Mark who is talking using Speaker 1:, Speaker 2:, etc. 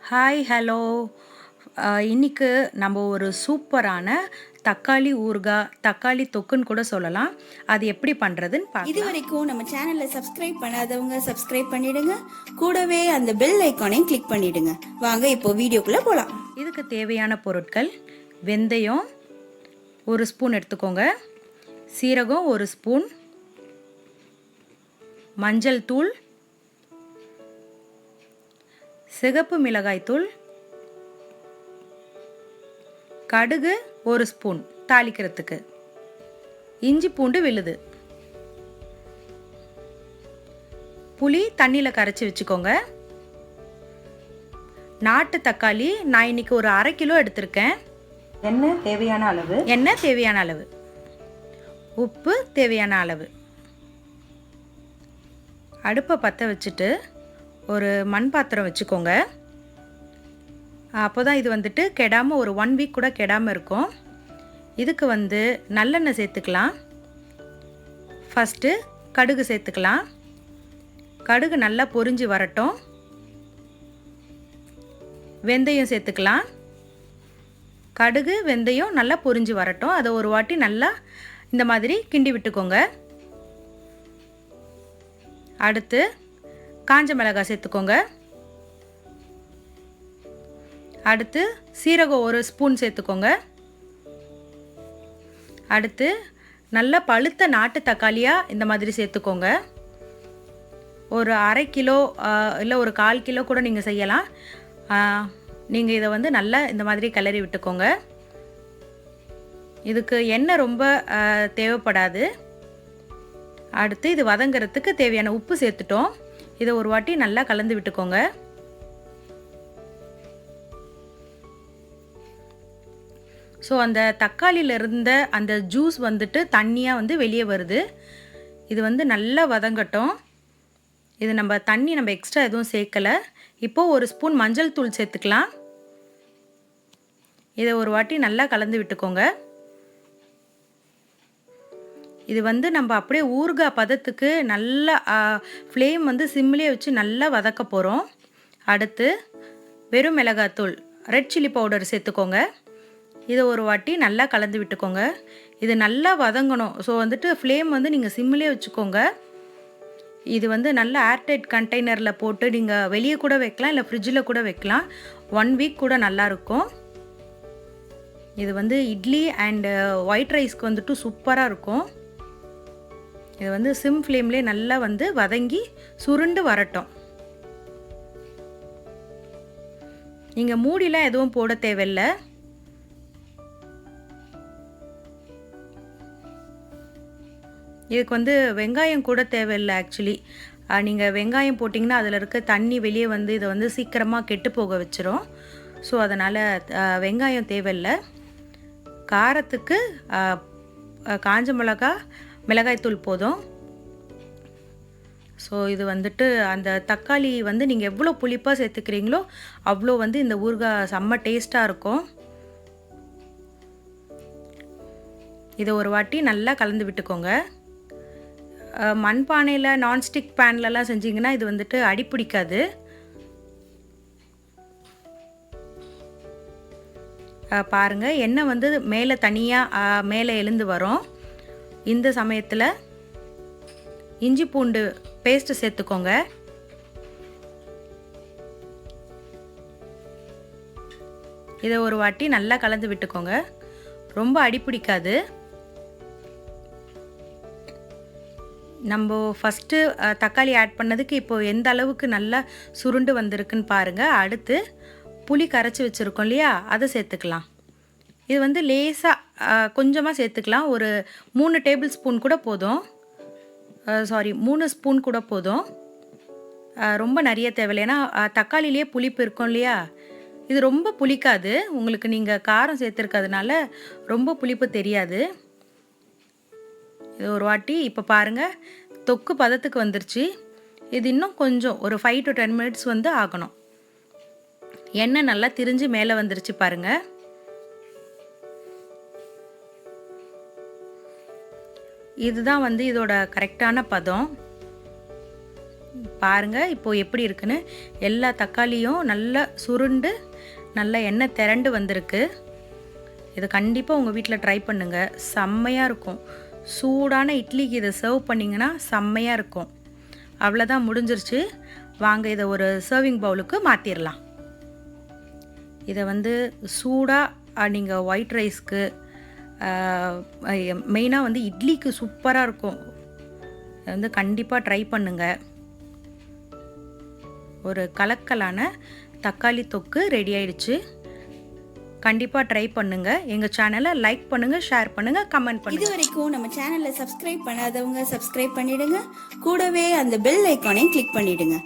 Speaker 1: Hi hello இன்னைக்கு நம்ம ஒரு சூப்பரான தக்காளி ஊறுகாய் தக்காளி தொக்குன்னு கூட சொல்லலாம். அது எப்படி பண்ணுறதுன்னு
Speaker 2: இது
Speaker 1: பார்க்கலாம்.
Speaker 2: வரைக்கும் நம்ம சேனலை சப்ஸ்கிரைப் பண்ணாதவங்க சப்ஸ்கிரைப் பண்ணிடுங்க. கூடவே அந்த பெல் ஐக்கானையும் கிளிக் பண்ணிடுங்க. வாங்க இப்போ வீடியோக்குள்ள போலாம்.
Speaker 1: இதுக்கு தேவையான பொருட்கள்: வெந்தயம் 1 ஸ்பூன் எடுத்துக்கோங்க, சீரகம் 1 ஸ்பூன், மஞ்சள் தூள், சிகப்பு மிளகாய் தூள், கடுகு 1 ஸ்பூன் தாளிக்கிறதுக்கு, இஞ்சி பூண்டு விழுது, புளி தண்ணியில் கரைச்சி வச்சுக்கோங்க, நாட்டு தக்காளி நான் இன்னைக்கு ஒரு 1/2 கிலோ எடுத்திருக்கேன்,
Speaker 2: எண்ணெய் தேவையான அளவு,
Speaker 1: உப்பு தேவையான அளவு. அடுப்பை பற்ற வச்சுட்டு ஒரு மண் பாத்திரம் வச்சுக்கோங்க. அப்போ தான் இது வந்துட்டு கெடாமல் ஒரு 1 வீக் கூட கெடாமல் இருக்கும். இதுக்கு நல்லெண்ணெய் சேர்த்துக்கலாம். ஃபஸ்ட்டு கடுகு சேர்த்துக்கலாம். கடுகு நல்லா பொரிஞ்சு வரட்டும். வெந்தயம் சேர்த்துக்கலாம். கடுகு வெந்தயம் நல்லா பொரிஞ்சு வரட்டும். அதை ஒரு வாட்டி நல்லா இந்த மாதிரி கிண்டி விட்டுக்கோங்க. அடுத்து காஞ்ச மிளகாய் சேர்த்துக்கோங்க. அடுத்து சீரகம் 1 ஸ்பூன் சேர்த்துக்கோங்க. அடுத்து நல்லா பழுத்த நாட்டு தக்காளியாக இந்த மாதிரி சேர்த்துக்கோங்க. ஒரு 1/2 கிலோ இல்லை ஒரு 1/4 கிலோ கூட நீங்கள் செய்யலாம். நீங்கள் இதை நல்லா இந்த மாதிரி கிளறி விட்டுக்கோங்க. இதுக்கு எண்ணெய் ரொம்ப தேவைப்படாது. அடுத்து இது வதங்கிறதுக்கு தேவையான உப்பு சேர்த்துட்டோம். இதை ஒரு வாட்டி நல்லா கலந்து விட்டுக்கோங்க. ஸோ அந்த தக்காளியில் இருந்த அந்த ஜூஸ் தண்ணியாக வெளியே வருது. இது நல்லா வதங்கட்டும். இது தண்ணி நம்ம எக்ஸ்ட்ரா எதுவும் சேர்க்கலை. இப்போது 1 ஸ்பூன் மஞ்சள் தூள் சேர்த்துக்கலாம். இதை ஒரு வாட்டி நல்லா கலந்து விட்டுக்கோங்க. இது நம்ம அப்படியே ஊறுகாய் பதத்துக்கு நல்லா ஃப்ளேம் சிம்லேயே வச்சு நல்லா வதக்க போகிறோம். அடுத்து வெறும் மிளகாத்தூள் ரெட் சில்லி பவுடர் சேர்த்துக்கோங்க. இதை ஒரு வாட்டி நல்லா கலந்து விட்டுக்கோங்க. இது நல்லா வதங்கணும். ஸோ ஃப்ளேம் நீங்கள் சிம்லேயே வச்சுக்கோங்க. இது நல்லா ஏர்டைட் கண்டெய்னரில் போட்டு நீங்கள் வெளியே கூட வைக்கலாம், இல்லை ஃப்ரிட்ஜில் கூட வைக்கலாம். 1 வீக் கூட நல்லாயிருக்கும். இது இட்லி அண்டு ஒயிட் ரைஸ்க்கு சூப்பராக இருக்கும். இது சிம் ஃப்ளேம்லேயே நல்லா வதங்கி சுருண்டு வரட்டும். நீங்கள் மூடிலாம் எதுவும் போட தேவையில்லை. இதுக்கு வெங்காயம் கூட தேவையில்லை. ஆக்சுவலி நீங்கள் வெங்காயம் போட்டிங்கன்னா அதில் இருக்க தண்ணி வெளியே இதை சீக்கிரமாக கெட்டு போக வச்சிரும். ஸோ அதனால் வெங்காயம் தேவையில்லை. காரத்துக்கு காஞ்ச மிளகாய்த்தூள் போதும். ஸோ இது அந்த தக்காளி நீங்கள் எவ்வளோ புளிப்பாக சேர்த்துக்கிறீங்களோ அவ்வளோ இந்த ஊறுகாய் செம்ம டேஸ்ட்டாக இருக்கும். இதை ஒரு வாட்டி நல்லா கலந்து விட்டுக்கோங்க. மண்பானையில் நான்ஸ்டிக் பேன்லலாம் செஞ்சிங்கன்னா இது அடிப்பிடிக்காது. பாருங்கள், எண்ணெய் மேலே தனியாக மேலே எழுந்து வரும். இந்த சமயத்தில் இஞ்சி பூண்டு பேஸ்ட்டு சேர்த்துக்கோங்க. இதை ஒரு வாட்டி நல்லா கலந்து விட்டுக்கோங்க. ரொம்ப அடிப்பிடிக்காது. நம்ம ஃபஸ்ட்டு தக்காளி ஆட் பண்ணதுக்கு இப்போது எந்த அளவுக்கு நல்லா சுருண்டு வந்திருக்குன்னு பாருங்கள். அடுத்து புளி கரைச்சி வச்சுருக்கோம் இல்லையா, அதை சேர்த்துக்கலாம். இது லேசாக கொஞ்சமாக சேர்த்துக்கலாம். ஒரு 3 டேபிள் ஸ்பூன் கூட போதும். 3 ஸ்பூன் கூட போதும். ரொம்ப நிறைய தேவையில்லை. ஏன்னா தக்காளிலேயே புளிப்பு இருக்கும் இல்லையா, இது ரொம்ப புளிக்காது. உங்களுக்கு நீங்கள் காரம் சேர்த்துருக்கிறதுனால ரொம்ப புளிப்பு தெரியாது. இது ஒரு வாட்டி இப்போ பாருங்கள், தொக்கு பதத்துக்கு வந்துருச்சு. இது இன்னும் கொஞ்சம் ஒரு 5 to 10 மினிட்ஸ் ஆகணும். எண்ணெய் நல்லா திரிஞ்சு மேலே வந்துருச்சு பாருங்கள். இதுதான் இதோட கரெக்டான பதம். பாருங்கள் இப்போது எப்படி இருக்குன்னு. எல்லா தக்காளியும் நல்லா சுருண்டு நல்லா எண்ணெய் திரண்டு வந்திருக்கு. இதை கண்டிப்பாக உங்கள் வீட்டில் ட்ரை பண்ணுங்கள், செம்மையாக இருக்கும். சூடான இட்லிக்கு இதை சர்வ் பண்ணிங்கன்னா செம்மையாக இருக்கும். அவ்வளோதான், முடிஞ்சிருச்சு. வாங்க இதை ஒரு சர்விங் பவுலுக்கு மாற்றிடலாம். இதை வந்து சூடாக நீங்கள் ஒயிட் ரைஸ்க்கு, மெயினாக வந்து இட்லிக்கு சூப்பராக இருக்கும். இதை வந்து கண்டிப்பாக ட்ரை பண்ணுங்கள். ஒரு கலக்கலான தக்காளி தொக்கு ரெடி ஆயிடுச்சு. கண்டிப்பாக ட்ரை பண்ணுங்கள். எங்கள் சேனலை லைக் பண்ணுங்கள், ஷேர் பண்ணுங்கள், கமெண்ட் பண்ணுங்கள்.
Speaker 2: இது வரைக்கும் நம்ம சேனலை சப்ஸ்கிரைப் பண்ணாதவங்க சப்ஸ்கிரைப் பண்ணிடுங்க. கூடவே அந்த பெல் ஐக்கானையும் கிளிக் பண்ணிடுங்க.